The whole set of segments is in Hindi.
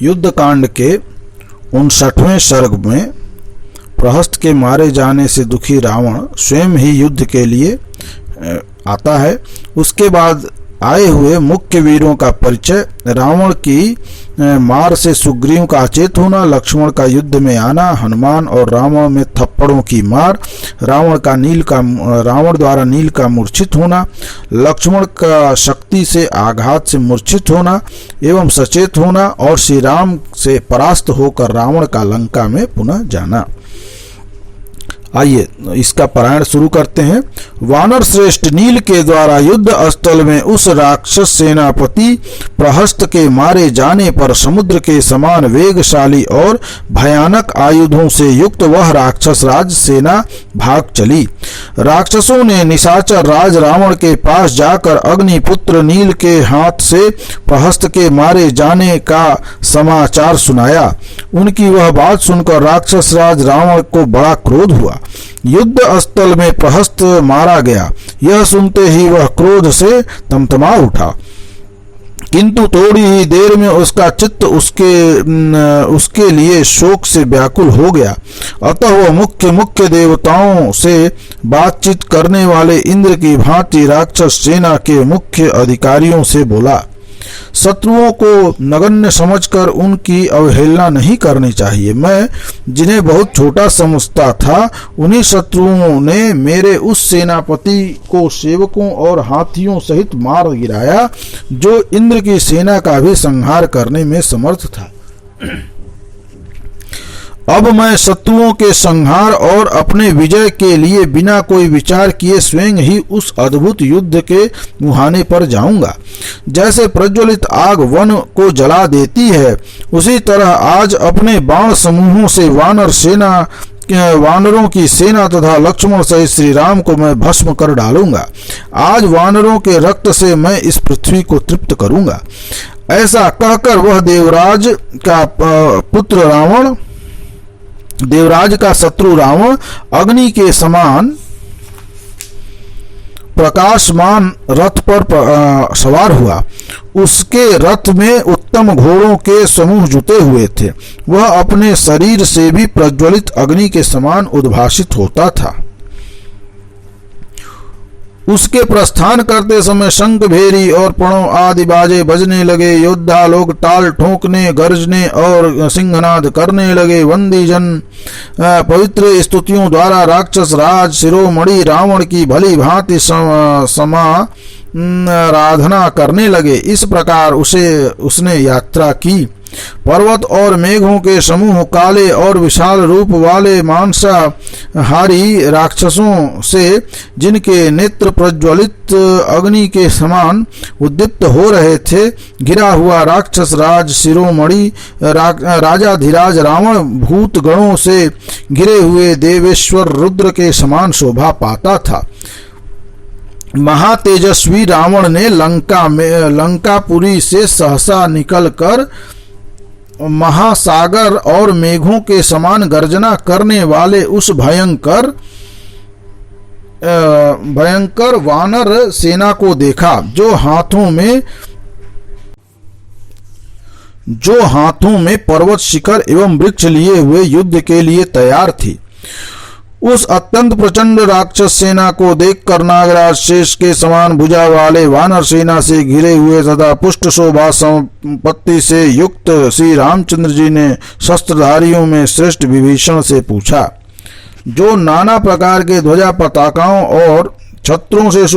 युद्ध कांड के 59वें सर्ग में प्रहस्त के मारे जाने से दुखी रावण स्वयं ही युद्ध के लिए आता है। उसके बाद आए हुए मुख्य वीरों का परिचय, रावण की मार से सुग्रीव का अचेत होना, लक्ष्मण का युद्ध में आना, हनुमान और रावण में थप्पड़ों की मार, रावण द्वारा नील का मूर्छित होना, लक्ष्मण का शक्ति से आघात से मूर्छित होना एवं सचेत होना और श्री राम से परास्त होकर रावण का लंका में पुनः जाना। आइए इसका पारायण शुरू करते हैं। वानर श्रेष्ठ नील के द्वारा युद्ध स्थल में उस राक्षस सेनापति प्रहस्त के मारे जाने पर समुद्र के समान वेगशाली और भयानक आयुधों से युक्त वह राक्षस राज सेना भाग चली। राक्षसों ने निशाचर राज रावण के पास जाकर अग्निपुत्र नील के हाथ से प्रहस्त के मारे जाने का समाचार सुनाया। उनकी वह बात सुनकर राक्षस राज रावण को बड़ा क्रोध हुआ। युद्ध स्थल में प्रहस्त मारा गया, यह सुनते ही वह क्रोध से तमतमा उठा, किंतु थोड़ी ही देर में उसका चित्त उसके लिए शोक से व्याकुल हो गया। अतः वह मुख्य देवताओं से बातचीत करने वाले इंद्र की भांति राक्षस सेना के मुख्य अधिकारियों से बोला, शत्रुओं को नगण्य समझकर उनकी अवहेलना नहीं करनी चाहिए। मैं जिन्हें बहुत छोटा समझता था, उन्हीं शत्रुओं ने मेरे उस सेनापति को सेवकों और हाथियों सहित मार गिराया, जो इंद्र की सेना का भी संहार करने में समर्थ था। अब मैं शत्रुओं के संहार और अपने विजय के लिए बिना कोई विचार किए स्वयं ही उस अद्भुत युद्ध के मुहाने पर जाऊंगा। जैसे प्रज्वलित आग वन को जला देती है, उसी तरह आज अपने बाण समूहों से वानरों की सेना तथा लक्ष्मण सहित श्री राम को मैं भस्म कर डालूंगा। आज वानरों के रक्त से मैं इस पृथ्वी को तृप्त करूंगा। ऐसा कहकर वह देवराज का शत्रु रावण अग्नि के समान प्रकाशमान रथ पर सवार हुआ। उसके रथ में उत्तम घोड़ों के समूह जुटे हुए थे। वह अपने शरीर से भी प्रज्वलित अग्नि के समान उद्भासित होता था। उसके प्रस्थान करते समय शंख भेरी और प्रणव आदि बाजे बजने लगे। योद्धा लोग ताल ठोंकने, गर्जने और सिंहनाद करने लगे। वंदी जन पवित्र स्तुतियों द्वारा राक्षस राज शिरोमणि रावण की भली भांति समाराधना करने लगे। इस प्रकार उसने यात्रा की। पर्वत और मेघों के समूह काले और विशाल रूप वाले मांसाहारी राक्षसों से, जिनके नेत्र प्रज्वलित अग्नि के समान उद्दीप्त हो रहे थे, घिरा हुआ राक्षस राज शिरोमणि राजाधिराज रावण भूत गणों से घिरे हुए देवेश्वर रुद्र के समान शोभा पाता था। महातेजस्वी रावण ने लंकापुरी से सहसा निकलकर महासागर और मेघों के समान गर्जना करने वाले उस भयंकर वानर सेना को देखा, जो हाथों में पर्वत शिखर एवं वृक्ष लिए हुए युद्ध के लिए तैयार थी। उस अत्यंत प्रचंड राक्षस सेना को देखकर नागराज शेष के समान भुजा वाले वानर सेना से घिरे हुए तथा पुष्ट शोभा संपत्ति से युक्त श्री रामचंद्र जी ने शस्त्रधारियों में श्रेष्ठ विभीषण से पूछा, जो नाना प्रकार के ध्वजा पताकाओं और छत्रों से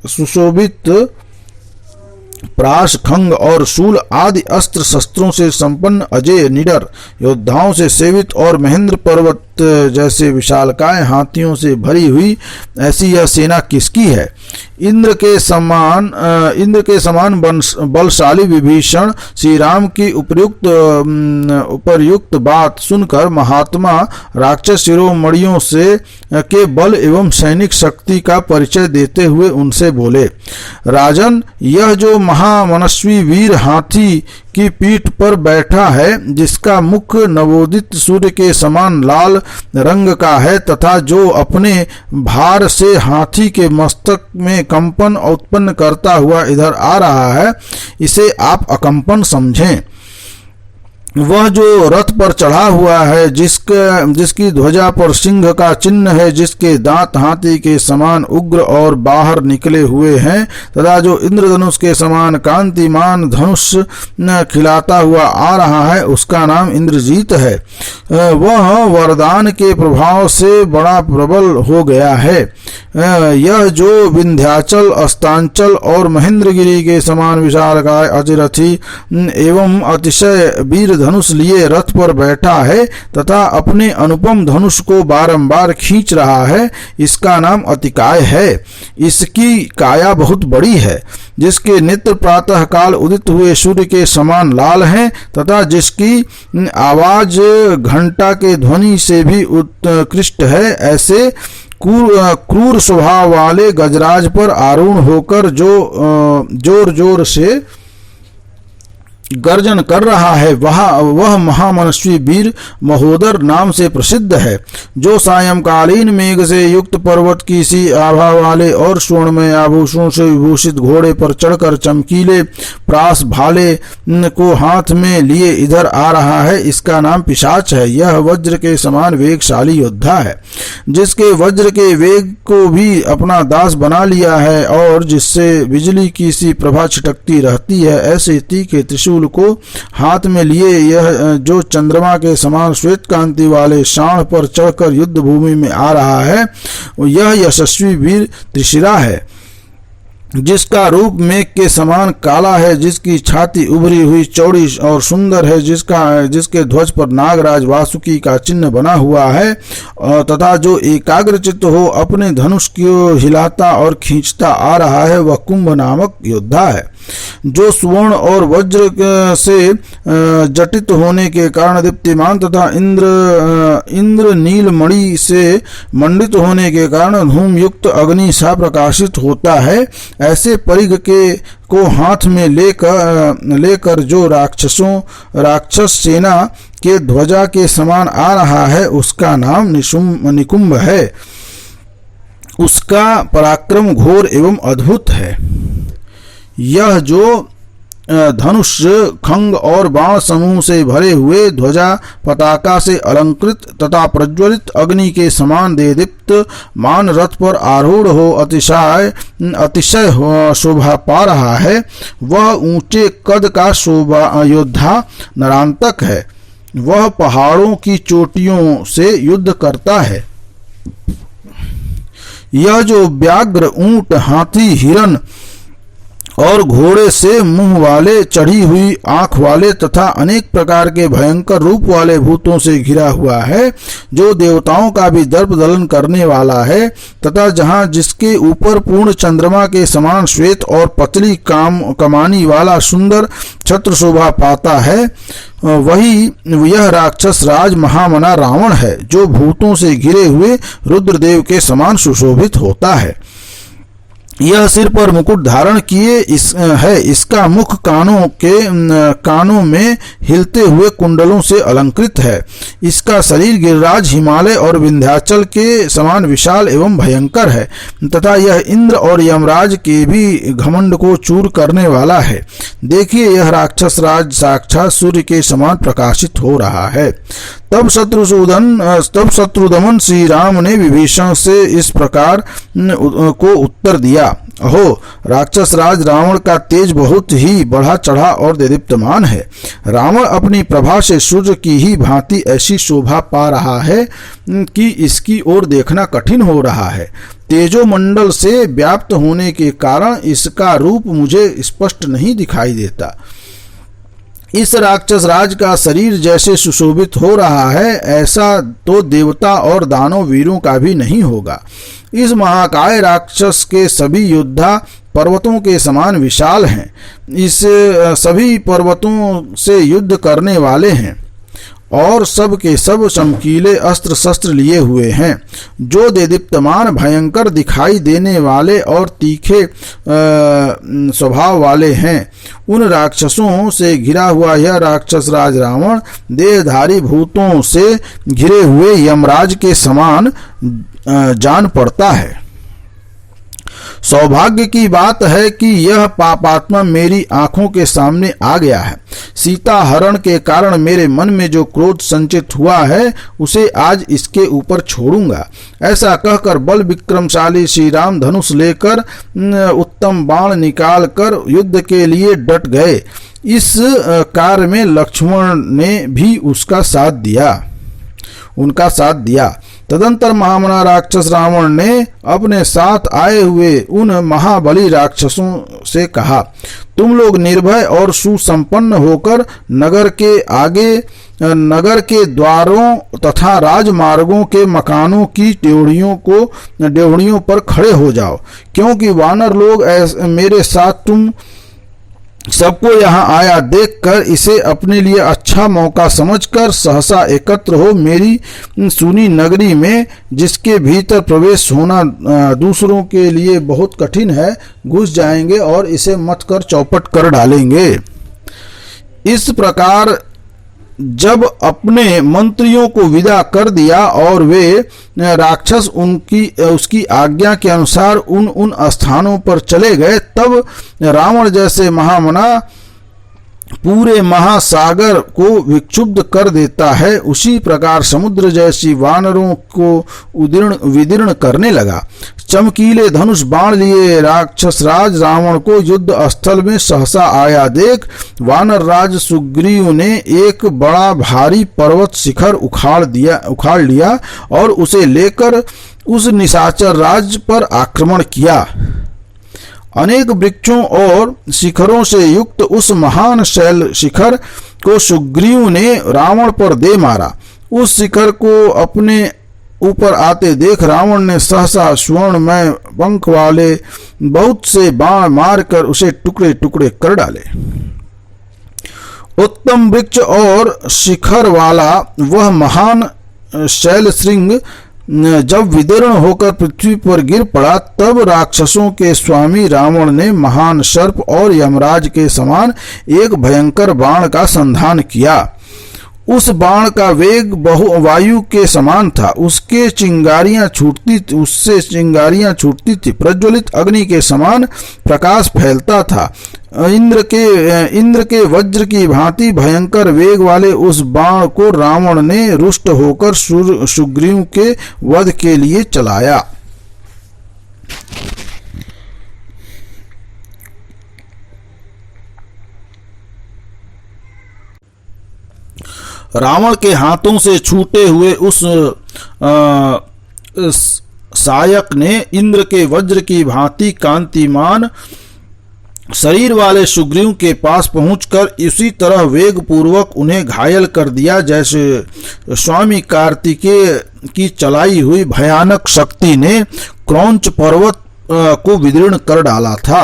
सुशोभित प्राश, खंग और शूल आदि अस्त्र शस्त्रों से संपन्न अजय निडर योद्धाओं से सेवित और महेंद्र पर्वत जैसे विशालकाय हाथियों से भरी हुई ऐसी यह सेना किसकी है? इंद्र के समान बलशाली विभीषण श्री राम की उपर्युक्त बात सुनकर महात्मा राक्षस शिरोमणियों से के बल एवं सैनिक शक्ति का परिचय देते हुए उनसे बोले, राजन, यह जो महामनस्वी वीर हाथी की पीठ पर बैठा है, जिसका मुख नवोदित सूर्य के समान लाल रंग का है तथा जो अपने भार से हाथी के मस्तक में कंपन उत्पन्न करता हुआ इधर आ रहा है, इसे आप अकंपन समझें। वह जो रथ पर चढ़ा हुआ है, जिसकी ध्वजा पर सिंह का चिन्ह है, जिसके दांत हाथी के समान उग्र और बाहर निकले हुए हैं तथा जो इंद्रधनुष के समान कांतिमान धनुष खिलाता हुआ आ रहा है, उसका नाम इंद्रजीत है। वह वरदान के प्रभाव से बड़ा प्रबल हो गया है। यह जो विंध्याचल, अस्तांचल और महेंद्रगिरी के समान विशालकाय अजरथी एवं अतिशय वीर धनुष लिए रथ पर बैठा है तथा अपने अनुपम धनुष को बारंबार खींच रहा है, इसका नाम अतिकाय है। इसकी काया बहुत बड़ी है, जिसके नेत्र प्रातः काल उदित हुए सूर्य के समान लाल हैं तथा जिसकी आवाज घंटा के ध्वनि से भी उत्कृष्ट है। ऐसे क्रूर स्वभाव वाले गजराज पर आरूढ़ होकर जो जोर जोर से गर्जन कर रहा है, वह महामनस्वी वीर महोदर नाम से प्रसिद्ध है, जो सायंकालीन मेघ से युक्त पर्वत की सी आभा वाले और स्वर्णमय आभूषणों से विभूषित घोड़े पर चढ़कर चमकीले प्रास भाले को हाथ में लिए इधर आ रहा है, इसका नाम पिशाच है। यह वज्र के समान वेगशाली योद्धा है, जिसके वज्र के वेग को भी अपना दास बना लिया है और जिससे बिजली की सी प्रभा छिटकती रहती है। ऐसे तीखे त्रिशूल को हाथ में लिए यह जो चंद्रमा के समान श्वेत कांति वाले सांड पर चढ़कर युद्ध भूमि में आ रहा है, यह यशस्वी वीर त्रिशिरा है, जिसका रूप मेघ के समान काला है, जिसकी छाती उभरी हुई चौड़ी और सुंदर है, जिसके ध्वज पर नागराज वासुकी का चिन्ह बना हुआ है तथा जो एकाग्रचित्त हो अपने धनुष को हिलाता और खींचता आ रहा है, वह कुंभ नामक योद्धा है, जो सुवर्ण और वज्र से जटित होने के कारण दीप्तिमान तथा इंद्र नील मणि से मंडित होने के कारण धूम युक्त अग्नि सा प्रकाशित होता है। ऐसे परिघ को हाथ में लेकर जो राक्षस सेना के ध्वजा के समान आ रहा है, उसका नाम निकुंभ है। उसका पराक्रम घोर एवं अद्भुत है। यह जो धनुष, खंग और बाण समूह से भरे हुए, ध्वजा पताका से अलंकृत तथा प्रज्वलित अग्नि के समान देदीप्त मान रथ पर आरूढ़ हो अतिशय शोभा पा रहा है, वह ऊंचे कद का शोभा योद्धा नरांतक है। वह पहाड़ों की चोटियों से युद्ध करता है। यह जो व्याघ्र, ऊंट, हाथी, हिरन और घोड़े से मुंह वाले, चढ़ी हुई आंख वाले तथा अनेक प्रकार के भयंकर रूप वाले भूतों से घिरा हुआ है, जो देवताओं का भी दर्प दलन करने वाला है तथा जहां जिसके ऊपर पूर्ण चंद्रमा के समान श्वेत और पतली कमानी वाला सुंदर छत्र शोभा पाता है, वही यह राक्षस राज महामना रावण है, जो भूतों से घिरे हुए रुद्रदेव के समान सुशोभित होता है। यह सिर पर मुकुट धारण किए है, इसका मुख कानों में हिलते हुए कुंडलों से अलंकृत है। इसका शरीर गिरिराज, हिमालय और विंध्याचल के समान विशाल एवं भयंकर है तथा यह इंद्र और यमराज के भी घमंड को चूर करने वाला है। देखिए, यह राक्षस राज साक्षात सूर्य के समान प्रकाशित हो रहा है। तब शत्रुदमन श्री राम ने विभीषण से इस प्रकार को उत्तर दिया, अहो, राक्षस राज रावण का तेज बहुत ही बढ़ा चढ़ा और देदीप्यमान है। रावण अपनी प्रभा से सूर्य की ही भांति ऐसी शोभा पा रहा है कि इसकी ओर देखना कठिन हो रहा है। तेजोमंडल से व्याप्त होने के कारण इसका रूप मुझे स्पष्ट नहीं दिखाई देता। इस राक्षस राज का शरीर जैसे सुशोभित हो रहा है, ऐसा तो देवता और दानव वीरों का भी नहीं होगा। इस महाकाय राक्षस के सभी योद्धा पर्वतों के समान विशाल हैं। इस सभी पर्वतों से युद्ध करने वाले हैं और सब के सब चमकीले अस्त्र शस्त्र लिए हुए हैं, जो देदीप्यमान भयंकर दिखाई देने वाले और तीखे स्वभाव वाले हैं। उन राक्षसों से घिरा हुआ यह राक्षस राज रावण देहधारी भूतों से घिरे हुए यमराज के समान जान पड़ता है। सौभाग्य की बात है कि यह पापात्मा मेरी आंखों के सामने आ गया है। सीता हरण के कारण मेरे मन में जो क्रोध संचित हुआ है उसे आज इसके ऊपर छोड़ूंगा। ऐसा कहकर बल विक्रमशाली श्री राम धनुष लेकर उत्तम बाण निकालकर युद्ध के लिए डट गए। इस कार्य में लक्ष्मण ने भी उनका साथ दिया। तदंतर महामना राक्षस रावण ने अपने साथ आए हुए उन महाबली राक्षसों से कहा, तुम लोग निर्भय और सुसंपन्न होकर नगर के द्वारों तथा राजमार्गों के मकानों की डेवड़ियों पर खड़े हो जाओ, क्योंकि वानर लोग मेरे साथ तुम सबको यहाँ आया देखकर इसे अपने लिए अच्छा मौका समझकर सहसा एकत्र हो मेरी सुनी नगरी में, जिसके भीतर प्रवेश होना दूसरों के लिए बहुत कठिन है, घुस जाएंगे और इसे मत कर चौपट कर डालेंगे। इस प्रकार जब अपने मंत्रियों को विदा कर दिया और वे राक्षस उसकी आज्ञा के अनुसार उन स्थानों पर चले गए, तब रावण जैसे महामना पूरे महासागर को विक्षुब्ध कर देता है, उसी प्रकार समुद्र जैसी वानरों को विदीर्ण करने लगा। चमकीले धनुष बाण लिए राक्षस राज रावण को युद्ध स्थल में सहसा आया देख वानर राज सुग्रीव ने एक बड़ा भारी पर्वत शिखर उखाड़ लिया और उसे लेकर उस निशाचर राज पर आक्रमण किया। अनेक वृक्षों और शिखरों से युक्त उस महान शैल शिखर को सुग्रीव ने रावण पर दे मारा। उस शिखर को अपने ऊपर आते देख रावण ने सहसा स्वर्णमय पंख वाले बहुत से बाण मारकर उसे टुकड़े टुकड़े कर डाले। उत्तम वृक्ष और शिखर वाला वह महान शैल श्रृंग जब विदीर्ण होकर पृथ्वी पर गिर पड़ा, तब राक्षसों के स्वामी रावण ने महान सर्प और यमराज के समान एक भयंकर बाण का संधान किया। उस बाण का वेग वायु के समान था, उससे चिंगारियां छूटती थी, प्रज्वलित अग्नि के समान प्रकाश फैलता था। इंद्र के वज्र की भांति भयंकर वेग वाले उस बाण को रावण ने रुष्ट होकर सुग्रीव के वध के लिए चलाया। रावण के हाथों से छूटे हुए उस सायक ने इंद्र के वज्र की भांति कांतिमान शरीर वाले सुग्रीव के पास पहुंचकर इसी तरह वेग पूर्वक उन्हें घायल कर दिया जैसे स्वामी कार्तिकेय की चलाई हुई भयानक शक्ति ने क्रौंच पर्वत को विदीर्ण कर डाला था।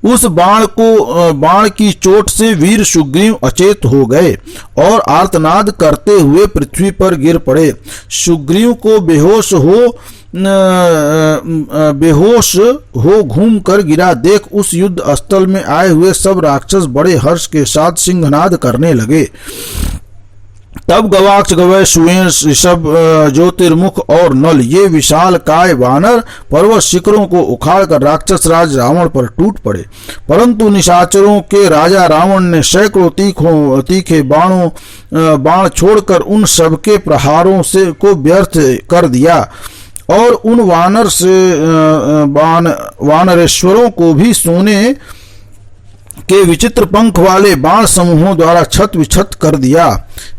उस बाण की चोट से वीर सुग्रीव अचेत हो गए और आर्तनाद करते हुए पृथ्वी पर गिर पड़े। सुग्रीव को बेहोश हो घूम कर गिरा देख उस युद्ध स्थल में आए हुए सब राक्षस बड़े हर्ष के साथ सिंहनाद करने लगे। तब गवाक्ष गवय सुवेन ऋषभ ज्योतिर्मुख और नल ये विशाल काय वानर पर्वत शिखरों को उखाड़कर राक्षस राज रावण पर टूट पड़े, परंतु निशाचरों के राजा रावण ने सैकड़ों तीखे बाण छोड़कर उन सबके प्रहारों से को व्यर्थ कर दिया और उन वानरेश्वरों को भी सोने के विचित्र पंख वाले बाण समूहों द्वारा छत विछत कर दिया।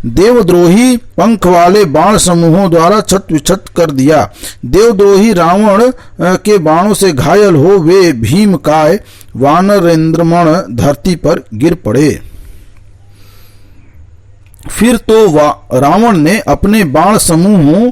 देवद्रोही पंख वाले बाण समूहों द्वारा छत विछत कर दिया। देवद्रोही रावण के बाणों से घायल हो वे भीमकाय वानरेंद्रमण धरती पर गिर पड़े। फिर तो रावण ने अपने बाण समूहों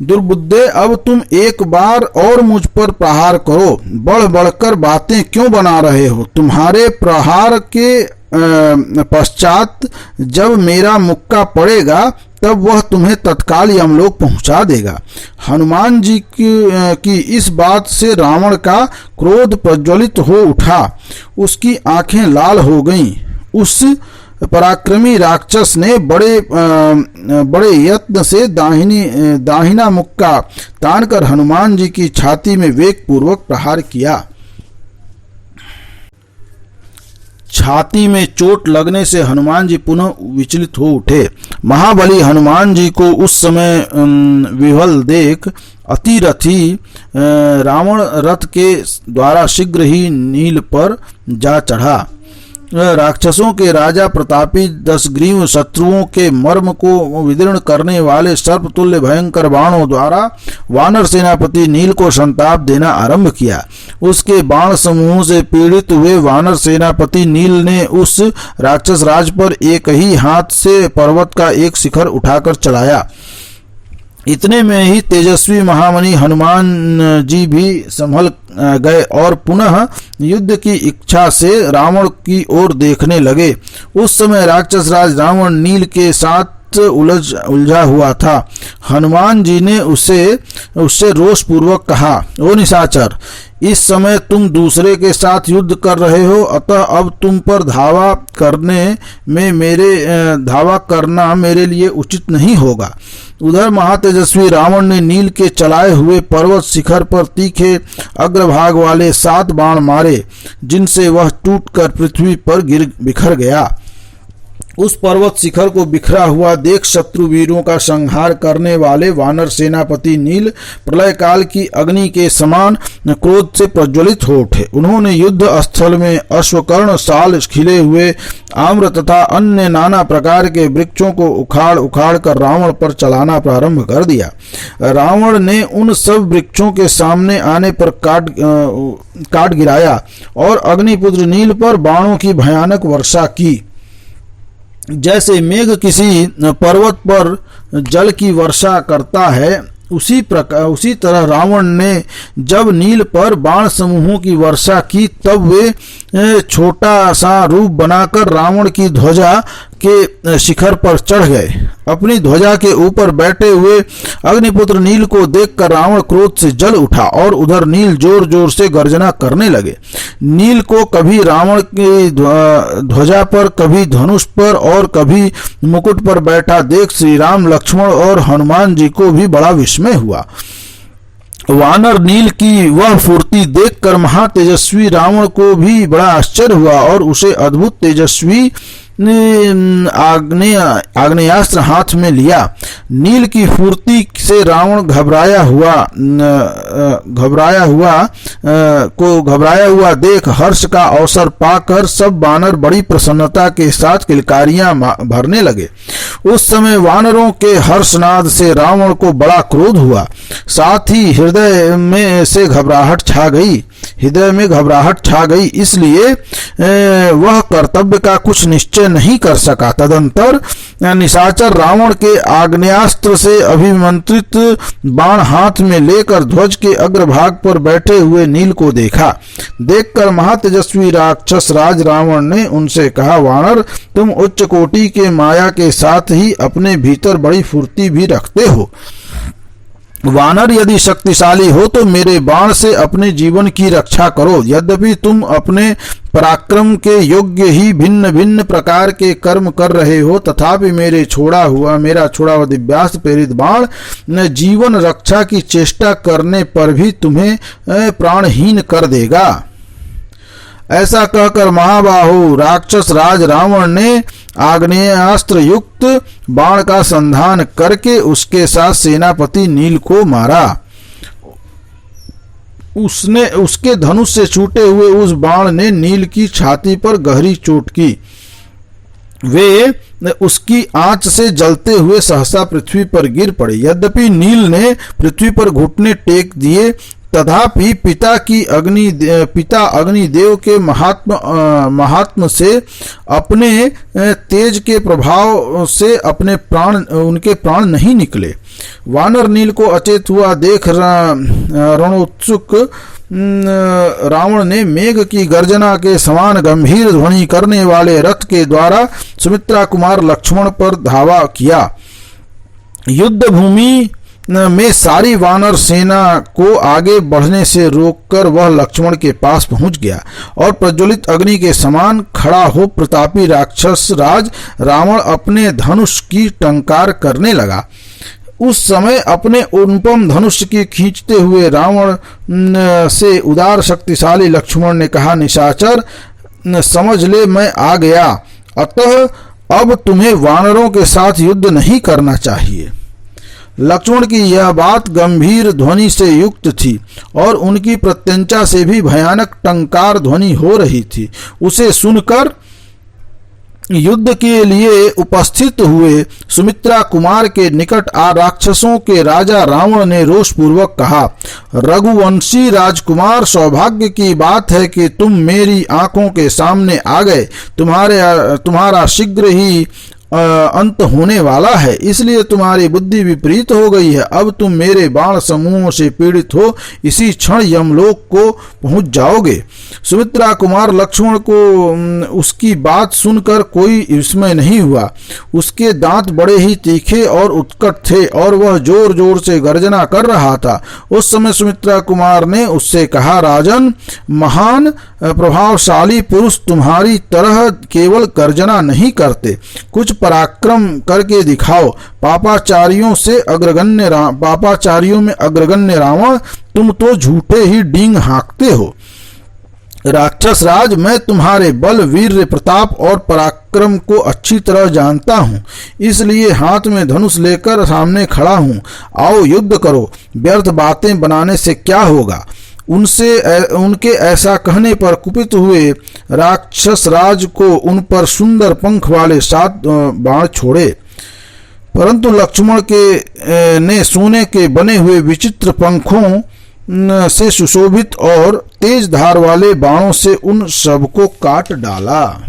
दुर्बुद्धे, अब तुम एक बार और मुझ पर प्रहार करो। बढ़ बढ़कर बातें क्यों बना रहे हो? तुम्हारे प्रहार के पश्चात जब मेरा मुक्का पड़ेगा तब वह तुम्हें तत्काल यमलोक पहुंचा देगा। हनुमान जी की इस बात से रावण का क्रोध प्रज्वलित हो उठा। उसकी आंखें लाल हो गईं। उस पराक्रमी राक्षस ने बड़े यत्न से दाहिना मुक्का तानकर हनुमान जी की छाती में वेग पूर्वक प्रहार किया। छाती में चोट लगने से हनुमान जी पुनः विचलित हो उठे। महाबली हनुमान जी को उस समय विह्वल देख अतिरथी रावण रथ के द्वारा शीघ्र ही नील पर जा चढ़ा। राक्षसों के राजा प्रतापी 10 ग्रीव शत्रुओं के मर्म को विदीर्ण करने वाले सर्पतुल्य भयंकर बाणों द्वारा वानर सेनापति नील को संताप देना आरंभ किया। उसके बाण समूह से पीड़ित हुए वानर सेनापति नील ने उस राक्षस राज पर एक ही हाथ से पर्वत का एक शिखर उठाकर चलाया। इतने में ही तेजस्वी महामणि हनुमान जी भी संभल गए और पुनः युद्ध की इच्छा से रावण की ओर देखने लगे। उस समय राक्षस राज रावण नील के साथ उलझा हुआ था। हनुमान जी ने उससे रोष पूर्वक कहा, ओ निशाचर, इस समय तुम दूसरे के साथ युद्ध कर रहे हो, अतः अब तुम पर धावा करना मेरे लिए उचित नहीं होगा। उधर महातेजस्वी रावण ने नील के चलाए हुए पर्वत शिखर पर तीखे अग्रभाग वाले 7 बाण मारे, जिनसे वह टूटकर पृथ्वी पर बिखर गया। उस पर्वत शिखर को बिखरा हुआ देख शत्रु वीरों का संहार करने वाले वानर सेनापति नील प्रलय काल की अग्नि के समान क्रोध से प्रज्वलित हो उठे। उन्होंने युद्ध स्थल में अश्वकर्ण, साल, खिले हुए आम्र तथा अन्य नाना प्रकार के वृक्षों को उखाड़ उखाड़ कर रावण पर चलाना प्रारंभ कर दिया। रावण ने उन सब वृक्षों के सामने आने पर काट गिराया और अग्निपुत्र नील पर बाणों की भयानक वर्षा की। जैसे मेघ किसी पर्वत पर जल की वर्षा करता है, उसी तरह रावण ने जब नील पर बाण समूहों की वर्षा की, तब वे छोटा सा रूप बनाकर रावण की ध्वजा के शिखर पर चढ़ गए। अपनी ध्वजा के ऊपर बैठे हुए अग्निपुत्र नील को देखकर रावण क्रोध से जल उठा और उधर नील जोर जोर से गर्जना करने लगे। नील को कभी रावण की ध्वजा पर, कभी धनुष पर और कभी मुकुट पर बैठा देख श्री राम, लक्ष्मण और हनुमान जी को भी बड़ा विस्मय हुआ। वानर नील की वह फुर्ती देखकर महातेजस्वी रावण को भी बड़ा आश्चर्य हुआ और उसे अद्भुत तेजस्वी आग्नेयास्त्र हाथ में लिया। नील की फुर्ती से रावण घबराया हुआ देख हर्ष का अवसर पाकर सब वानर बड़ी प्रसन्नता के साथ किलकारियां भरने लगे। उस समय वानरों के हर्षनाद से रावण को बड़ा क्रोध हुआ, साथ ही हृदय में घबराहट छा गई, इसलिए वह कर्तव्य का कुछ निश्चय नहीं कर सका। तदंतर निशाचर रावण के आग्नेयास्त्र से अभिमंत्रित बाण हाथ में लेकर ध्वज के अग्रभाग पर बैठे हुए नील को देखा। देखकर महातेजस्वी राक्षस राज रावण ने उनसे कहा, वानर, तुम उच्च कोटि के माया के साथ ही अपने भीतर बड़ी फुर्ती भी रखते हो। वानर, यदि शक्तिशाली हो तो मेरे बाण से अपने जीवन की रक्षा करो। यद्यपि तुम अपने पराक्रम के योग्य ही भिन्न भिन्न प्रकार के कर्म कर रहे हो, तथापि मेरा छोड़ा हुआ दिव्यास्त्र प्रेरित बाण जीवन रक्षा की चेष्टा करने पर भी तुम्हें प्राणहीन कर देगा। ऐसा कहकर महाबाहु राक्षस राज रावण ने आग्नेयास्त्र युक्त बाण का संधान करके उसके साथ सेनापति नील को मारा। उसके धनुष से छूटे हुए उस बाण ने नील की छाती पर गहरी चोट की। वे उसकी आंच से जलते हुए सहसा पृथ्वी पर गिर पड़े। यद्यपि नील ने पृथ्वी पर घुटने टेक दिए, तथापि पिता अग्निदेव के महात्म से अपने तेज के प्रभाव से उनके प्राण नहीं निकले। वानर नील को अचेत हुआ देख रणोत्सुक रावण ने मेघ की गर्जना के समान गंभीर ध्वनि करने वाले रथ के द्वारा सुमित्रा कुमार लक्ष्मण पर धावा किया। युद्ध भूमि में सारी वानर सेना को आगे बढ़ने से रोककर वह लक्ष्मण के पास पहुंच गया और प्रज्वलित अग्नि के समान खड़ा हो प्रतापी राक्षस राज रावण अपने धनुष की टंकार करने लगा। उस समय अपने अनुपम धनुष की खींचते हुए रावण से उदार शक्तिशाली लक्ष्मण ने कहा, निशाचर समझ ले मैं आ गया, अतः अब तुम्हें वानरों के साथ युद्ध नहीं करना चाहिए। लक्ष्मण की यह बात गंभीर ध्वनि से युक्त थी और उनकी प्रत्यंचा से भी भयानक टंकार ध्वनि हो रही थी। उसे सुनकर युद्ध के लिए उपस्थित हुए सुमित्रा कुमार के निकट आ राक्षसों के राजा रावण ने रोषपूर्वक कहा, रघुवंशी राजकुमार, सौभाग्य की बात है कि तुम मेरी आंखों के सामने आ गए। तुम्हारा शीघ्र ही अंत होने वाला है, इसलिए तुम्हारी बुद्धि विपरीत हो गई है। अब तुम मेरे बाण समूहों से पीड़ित हो इसी क्षण यमलोक को पहुंच जाओगे। सुमित्रा कुमार लक्ष्मण को उसकी बात सुनकर कोई विस्मय नहीं हुआ। उसके दांत बड़े ही तीखे और उत्कट थे और वह जोर जोर से गर्जना कर रहा था। उस समय सुमित्रा कुमार ने उससे कहा, राजन, महान प्रभावशाली पुरुष तुम्हारी तरह केवल गर्जना नहीं करते, कुछ पराक्रम करके दिखाओ। पापाचारियों में अग्रगण्य रावण, तुम तो झूठे ही डींग हाँकते हो। राक्षस राज, मैं तुम्हारे बल, वीर्य, प्रताप और पराक्रम को अच्छी तरह जानता हूँ, इसलिए हाथ में धनुष लेकर सामने खड़ा हूँ। आओ युद्ध करो, व्यर्थ बातें बनाने से क्या होगा। उनके ऐसा कहने पर कुपित हुए राक्षस राज को उन पर सुंदर पंख वाले 7 बाण छोड़े, परंतु लक्ष्मण ने सोने के बने हुए विचित्र पंखों से सुशोभित और तेज धार वाले बाणों से उन सबको काट डाला।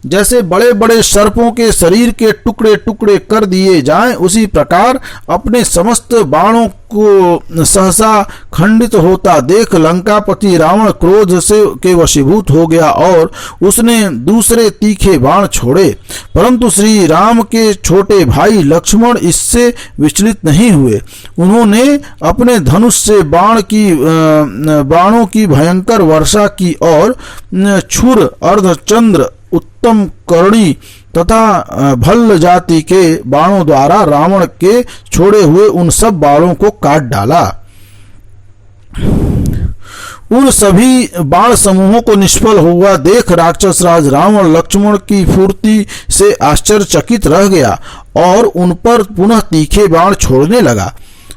जैसे बड़े बड़े सर्पों के शरीर के टुकड़े टुकड़े कर दिए जाएं, उसी प्रकार अपने समस्त बाणों को सहसा खंडित होता देख लंकापति रावण क्रोध से के वशीभूत हो गया और उसने दूसरे तीखे बाण छोड़े, परंतु श्री राम के छोटे भाई लक्ष्मण इससे विचलित नहीं हुए। उन्होंने अपने धनुष से बाणों की भयंकर वर्षा की और छुर, अर्धचंद्र, उत्तम करणी तथा भल्ल जाति के बाणों द्वारा रावण के छोड़े हुए उन सब बाणों को काट डाला। उन सभी बाण समूहों को निष्फल हुआ देख राक्षस राज रावण लक्ष्मण की फुर्ती से आश्चर्यचकित रह गया और उन पर पुनः तीखे बाण छोड़ने लगा।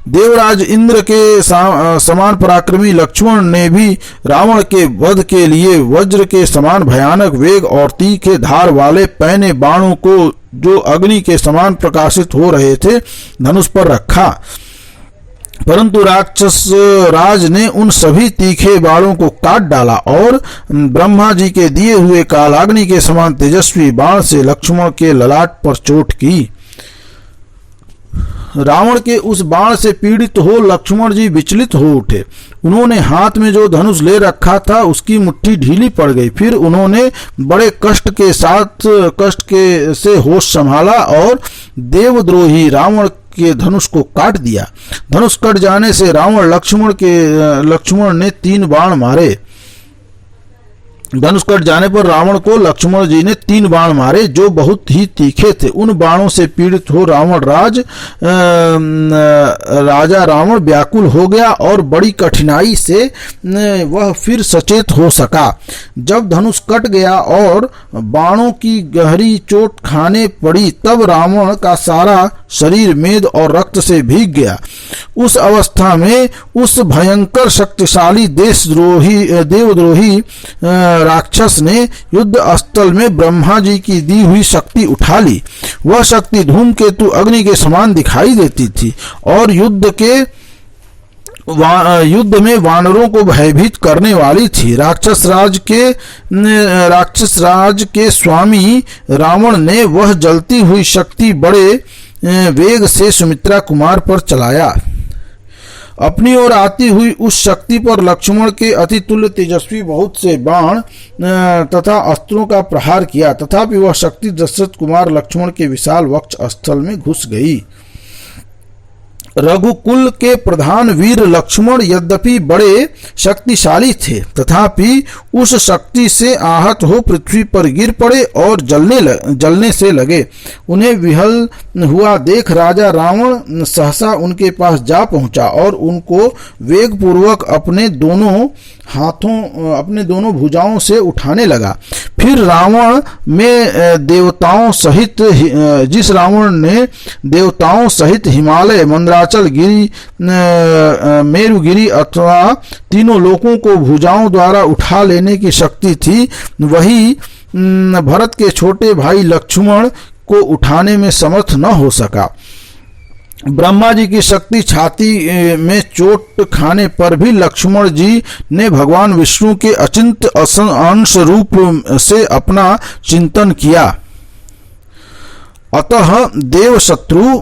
देवराज इंद्र के समान पराक्रमी लक्ष्मण ने भी रावण के वध के लिए वज्र के समान भयानक वेग और तीखे धार वाले पैने बाणों को, जो अग्नि के समान प्रकाशित हो रहे थे, धनुष पर रखा, परंतु राक्षस राज ने उन सभी तीखे बाणों को काट डाला और ब्रह्मा जी के दिए हुए कालाग्नि के समान तेजस्वी बाण से लक्ष्मण के ललाट पर चोट की। रावण के उस बाण से पीड़ित हो लक्ष्मण जी विचलित हो उठे। उन्होंने हाथ में जो धनुष ले रखा था उसकी मुट्ठी ढीली पड़ गई। फिर उन्होंने बड़े कष्ट से होश संभाला और देवद्रोही रावण के धनुष को काट दिया। धनुष कट जाने से लक्ष्मण ने 3 बाण मारे। धनुष कट जाने पर रावण को लक्ष्मण जी ने 3 बाण मारे जो बहुत ही तीखे थे। उन बाणों से पीड़ित हो राजा रावण व्याकुल हो गया और बड़ी कठिनाई से वह फिर सचेत हो सका। जब धनुष कट गया और बाणों की गहरी चोट खाने पड़ी तब रावण का सारा शरीर मेद और रक्त से भीग गया। उस अवस्था में उस भयंकर शक्तिशाली देवद्रोही राक्षस ने युद्ध स्थल में ब्रह्मा जी की दी हुई शक्ति उठा ली। वह शक्ति धूमकेतु अग्नि के समान दिखाई देती थी और युद्ध में वानरों को भयभीत करने वाली थी। राक्षस राज के स्वामी रावण ने वह जलती हुई शक्ति बड़े वेग से सुमित्रा कुमार पर चलाया। अपनी ओर आती हुई उस शक्ति पर लक्ष्मण के अति तुल्य तेजस्वी बहुत से बाण तथा अस्त्रों का प्रहार किया, तथापि वह शक्ति दशरथ कुमार लक्ष्मण के विशाल वक्ष स्थल में घुस गई। रघुकुल के प्रधान वीर लक्ष्मण यद्यपि बड़े शक्तिशाली थे, तथापि उस शक्ति से आहत हो पृथ्वी पर गिर पड़े और जलने से लगे। उन्हें विहल हुआ देख राजा रावण सहसा उनके पास जा पहुंचा और उनको वेगपूर्वक अपने दोनों भुजाओं से उठाने लगा। फिर रावण में देवताओं सहित जिस रावण ने देवताओं सहित हिमालय, मंदराचल गिरी, मेरुगिरी अथवा तीनों लोकों को भुजाओं द्वारा उठा लेने की शक्ति थी, वही भरत के छोटे भाई लक्ष्मण को उठाने में समर्थ न हो सका। ब्रह्मा जी की शक्ति छाती में चोट खाने पर भी लक्ष्मण जी ने भगवान विष्णु के अचिंत अंश रूप से अपना चिंतन किया। अतः देव शत्रु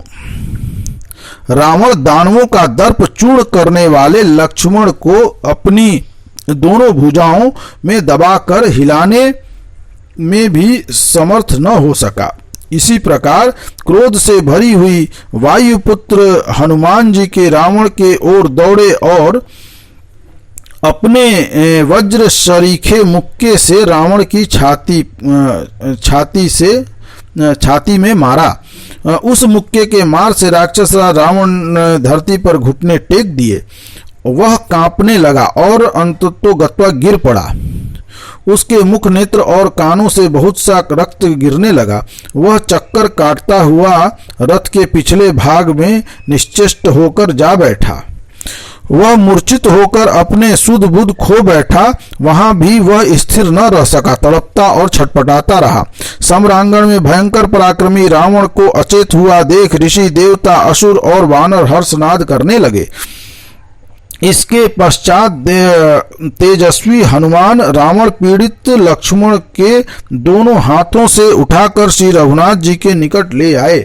रावण दानवों का दर्प चूर्ण करने वाले लक्ष्मण को अपनी दोनों भुजाओं में दबाकर हिलाने में भी समर्थ न हो सका। इसी प्रकार क्रोध से भरी हुई वायुपुत्र हनुमान जी के रावण के ओर दौड़े और अपने वज्र सरीखे मुक्के से रावण की छाती में मारा। उस मुक्के के मार से राक्षस रावण धरती पर घुटने टेक दिए। वह कांपने लगा और अंततोगत्वा गिर पड़ा। उसके मुख, नेत्र और कानों से बहुत सा रक्त गिरने लगा। वह चक्कर काटता हुआ रथ के पिछले भाग में निश्चेष्ट होकर जा बैठा। वह मूर्छित होकर अपने सुध बुध खो बैठा। वहां भी वह स्थिर न रह सका, तड़पता और छटपटाता रहा। सम्रांगण में भयंकर पराक्रमी रावण को अचेत हुआ देख ऋषि, देवता, असुर और वानर हर्षनाद करने लगे। इसके पश्चात तेजस्वी हनुमान रावण पीड़ित लक्ष्मण के दोनों हाथों से उठाकर श्री रघुनाथ जी के निकट ले आए।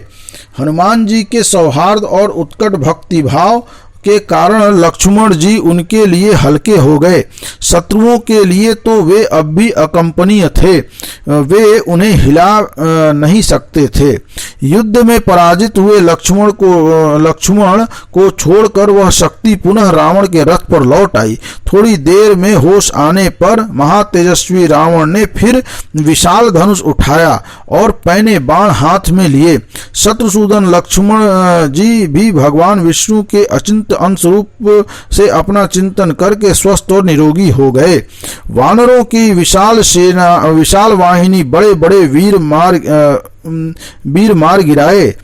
हनुमान जी के सौहार्द और उत्कट भक्ति भाव के कारण लक्ष्मण जी उनके लिए हल्के हो गए। शत्रुओं के लिए तो वे अब भी अकंपनीय थे, वे उन्हें हिला नहीं सकते थे। युद्ध में पराजित हुए लक्ष्मण को छोड़कर वह शक्ति पुनः रावण के रथ पर लौट आई। थोड़ी देर में होश आने पर महातेजस्वी रावण ने फिर विशाल धनुष उठाया और पैने बाण हाथ में लिए। शत्रुसूदन लक्ष्मण जी भी भगवान विष्णु के अचिंत अंश रूप से अपना चिंतन करके स्वस्थ और निरोगी हो गए। वानरों की विशाल वाहिनी बड़े बड़े वीर मार गिराए।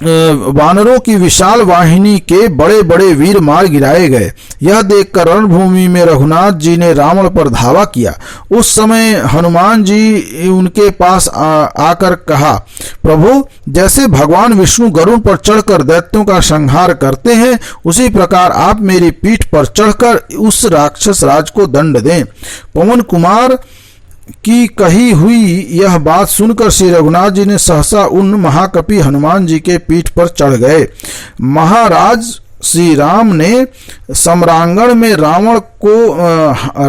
वानरों की विशाल वाहिनी के बड़े बड़े वीर मार गिराए गए। यह देखकर रणभूमि में रघुनाथ जी ने रावण पर धावा किया। उस समय हनुमान जी उनके पास आकर कहा, प्रभु, जैसे भगवान विष्णु गरुड़ पर चढ़कर दैत्यों का संहार करते हैं, उसी प्रकार आप मेरी पीठ पर चढ़कर उस राक्षस राज को दंड दें। पवन कुमार की कही हुई यह बात सुनकर श्री रघुनाथ जी ने सहसा उन महाकपि हनुमान जी के पीठ पर चढ़ गए। महाराज श्री राम ने सम्रांगण में रावण को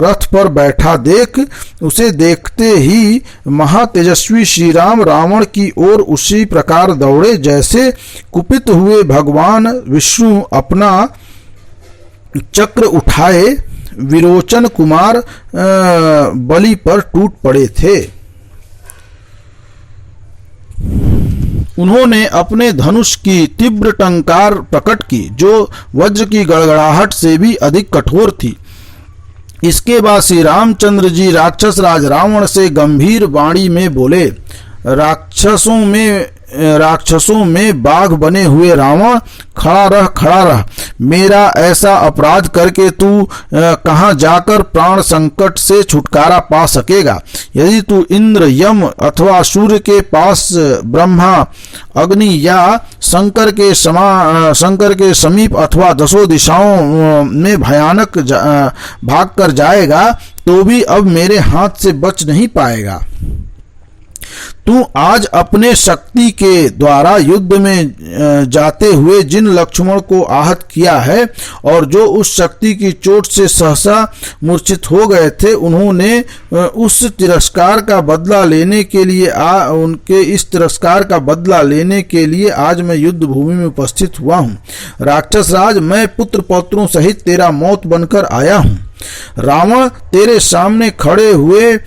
रथ पर बैठा देख उसे देखते ही महातेजस्वी श्री राम रावण की ओर उसी प्रकार दौड़े जैसे कुपित हुए भगवान विष्णु अपना चक्र उठाए विरोचन कुमार बलि पर टूट पड़े थे। उन्होंने अपने धनुष की तीव्र टंकार प्रकट की, जो वज्र की गड़गड़ाहट से भी अधिक कठोर थी। इसके बाद श्री रामचंद्र जी राक्षस राज रावण से गंभीर वाणी में बोले, राक्षसों में राक्षसों में बाघ बने हुए रावण, खड़ा रह, मेरा ऐसा अपराध करके तू कहाँ जाकर प्राण संकट से छुटकारा पा सकेगा। यदि तू इंद्र, यम अथवा सूर्य के पास, ब्रह्मा, अग्नि या शंकर के समीप अथवा दसों दिशाओं में भयानक भाग कर जाएगा तो भी अब मेरे हाथ से बच नहीं पाएगा। तू आज अपने शक्ति के द्वारा युद्ध में जाते हुए जिन लक्ष्मण को आहत किया है और जो उस शक्ति की चोट से सहसा मूर्छित हो गए थे, उन्होंने उस तिरस्कार का बदला लेने के लिए उनके इस तिरस्कार का बदला लेने के लिए आज मैं युद्ध भूमि में उपस्थित हुआ हूँ। राक्षस राज, मैं पुत्र पौत्रों सहित तेरा मौत बनकर आया हूँ। रावण, तेरे सामने खड़े हुए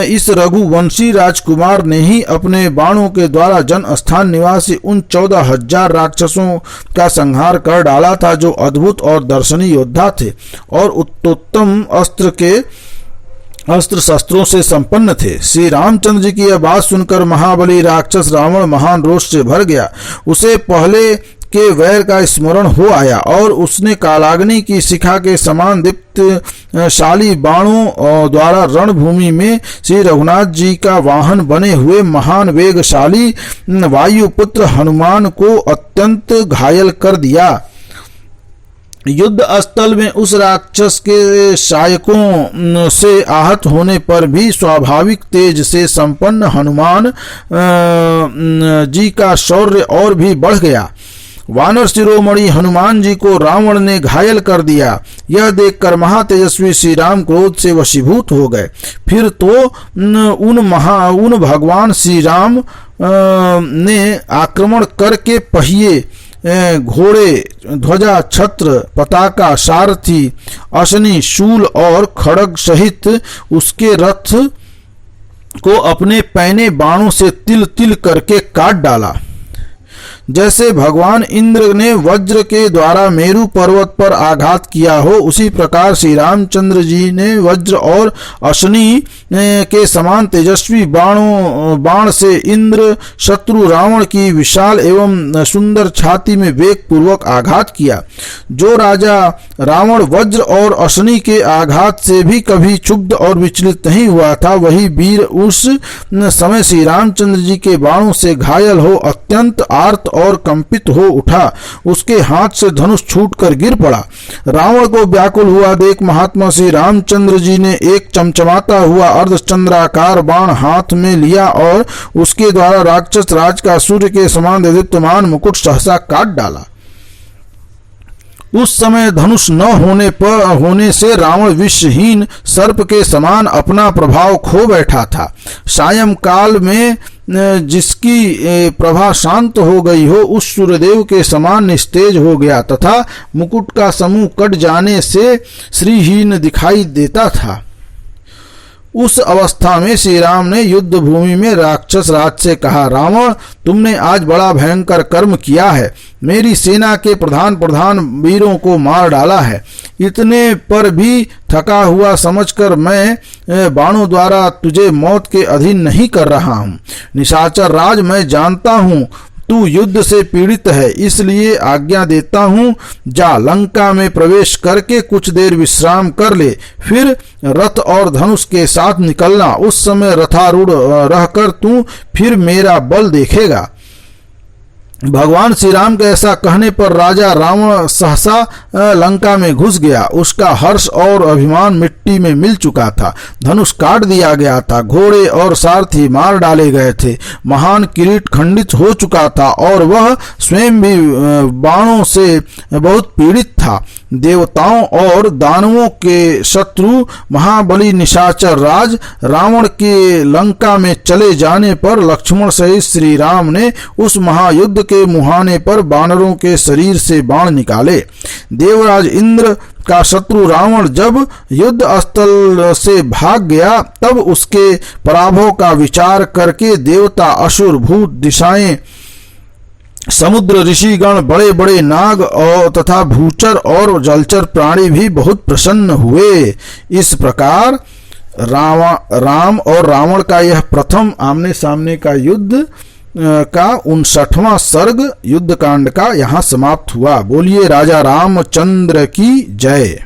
इस रघुवंशी राजकुमार ने ही अपने बाणों के द्वारा जन स्थान निवासी उन 14,000 राक्षसों का संहार कर डाला था जो अद्भुत और दर्शनीय योद्धा थे और उत्तोत्तम अस्त्र शस्त्रों से संपन्न थे। श्री रामचंद्र जी की यह बात सुनकर महाबली राक्षस रावण महान रोष से भर गया। उसे पहले के वैर का स्मरण हो आया और उसने कालाग्नि की शिखा के समान दीप्तशाली बाणों द्वारा रणभूमि में श्री रघुनाथ जी का वाहन बने हुए महान वेगशाली वायुपुत्र हनुमान को अत्यंत घायल कर दिया। युद्ध स्थल में उस राक्षस के सहायकों से आहत होने पर भी स्वाभाविक तेज से संपन्न हनुमान जी का शौर्य और भी बढ़ गया। वानर शिरोमणि हनुमान जी को रावण ने घायल कर दिया। यह देखकर महातेजस्वी श्री राम क्रोध से वशीभूत हो गए। फिर तो उन भगवान श्री राम ने आक्रमण करके पहिए, घोड़े, ध्वजा, छत्र, पताका, सारथी, अशनी, शूल और खड़ग सहित उसके रथ को अपने पैने बाणों से तिल तिल करके काट डाला। जैसे भगवान इंद्र ने वज्र के द्वारा मेरु पर्वत पर आघात किया हो, उसी प्रकार श्री रामचंद्र जी ने वज्र और अश्नि के समान तेजस्वी बाण से इंद्र शत्रु रावण की विशाल एवं सुंदर छाती में वेग पूर्वक आघात किया। जो राजा रावण वज्र और अश्नि के आघात से भी कभी क्षुब्ध और विचलित नहीं हुआ था, वही वीर उस समय श्री रामचंद्र जी के बाणों से घायल हो अत्यंत आर्त और कंपित हो उठा। उसके हाथ से धनुष छूटकर गिर पड़ा। रावण को व्याकुल हुआ देख महात्मा श्री रामचंद्र जी ने एक चमचमाता हुआ अर्धचंद्राकार बाण हाथ में लिया और उसके द्वारा राक्षस राज का सूर्य के समान दीप्तमान मुकुट सहसा काट डाला। उस समय धनुष न होने से रावण विषहीन सर्प के समान अपना प्रभाव खो बैठा था। सायंकाल में जिसकी प्रभा शांत हो गई हो, उस सूर्यदेव के समान निस्तेज हो गया तथा मुकुट का समूह कट जाने से श्रीहीन दिखाई देता था। उस अवस्था में श्री राम ने युद्ध भूमि में राक्षस राज से कहा, रावण, तुमने आज बड़ा भयंकर कर्म किया है। मेरी सेना के प्रधान वीरों को मार डाला है। इतने पर भी थका हुआ समझकर मैं बाणों द्वारा तुझे मौत के अधीन नहीं कर रहा हूँ। निशाचर राज, मैं जानता हूँ तू युद्ध से पीड़ित है, इसलिए आज्ञा देता हूँ, जा लंका में प्रवेश करके कुछ देर विश्राम कर ले, फिर रथ और धनुष के साथ निकलना। उस समय रथारूढ़ रहकर तू फिर मेरा बल देखेगा। भगवान श्री राम के ऐसा कहने पर राजा रावण सहसा लंका में घुस गया। उसका हर्ष और अभिमान मिट्टी में मिल चुका था। धनुष काट दिया गया था, घोड़े और सारथी मार डाले गए थे, महान किरीट खंडित हो चुका था और वह स्वयं भी बाणों से बहुत पीड़ित था। देवताओं और दानवों के शत्रु महाबली निशाचर राज रावण के लंका में चले जाने पर लक्ष्मण सहित श्री राम ने उस महायुद्ध के मुहाने पर वानरों के शरीर से बाण निकाले। देवराज इंद्र का शत्रु रावण जब युद्ध स्थल से भाग गया, तब उसके पराभव का विचार करके देवता, असुर, भूत, दिशाएं, समुद्र, ऋषिगण, बड़े बड़े नाग और तथा भूचर और जलचर प्राणी भी बहुत प्रसन्न हुए। इस प्रकार राम और रावण का यह प्रथम आमने सामने का युद्ध का 59वां सर्ग युद्ध कांड का यहाँ समाप्त हुआ। बोलिए राजा रामचंद्र की जय।